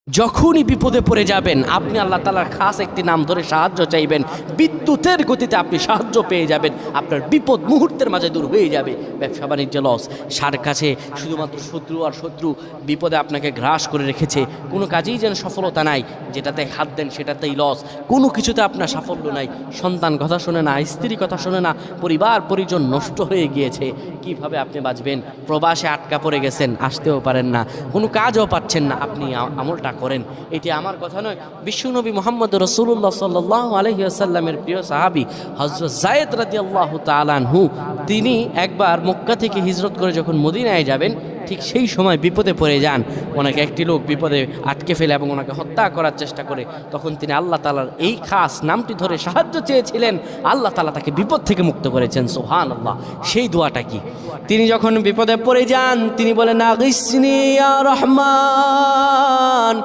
যখনই বিপদে পড়ে যাবেন আপনি আল্লাহ তাআলার খাস একটি নাম ধরে সাহায্য চাইবেন, বিদ্যুতের গতিতে আপনি সাহায্য পেয়ে যাবেন, আপনার বিপদ মুহূর্তের মাঝে দূর হয়ে যাবে। ব্যবসা বাণিজ্য লস, সার কাছে শুধুমাত্র শত্রু আর শত্রু বিপদে আপনাকে গ্রাস করে রেখেছে, কোনো কাজেই যেন সফলতা নাই, যেটাতে হাত দেন সেটাতেই লস, কোনো কিছুতে আপনার সাফল্য নাই, সন্তান কথা শোনে না, স্ত্রী কথা শোনে না, পরিবার পরিজন নষ্ট হয়ে গিয়েছে, কিভাবে আপনি বাঁচবেন? প্রবাসে আটকা পড়ে গেছেন, আসতেও পারেন না, কোনো কাজও পাচ্ছেন না, আপনি আমলটা করেন। এটি আমার কথা নয়, বিশ্বনবী মুহাম্মদ রাসূলুল্লাহ সাল্লাল্লাহু আলাইহি ওয়াসাল্লামের প্রিয় সাহাবী হযরত যায়েদ রাদিয়াল্লাহু তাআলা আনহু, তিনি একবার মক্কা থেকে হিজরত করে যখন মদিনায় যাবেন, ঠিক সেই সময় বিপদে পড়ে যান। ওনাকে একটি লোক বিপদে আটকে ফেলে এবং ওনাকে হত্যা করার চেষ্টা করে। তখন তিনি আল্লাহ তাআলার এই খাস নামটি ধরে সাহায্য চেয়েছিলেন, আল্লাহ তাআলা তাকে বিপদ থেকে মুক্ত করেছেন। সুবহানাল্লাহ। সেই দোয়াটা কি? তিনি যখন বিপদে পড়ে যান তিনি বলেন, আগিসনি ইয়া রহমান।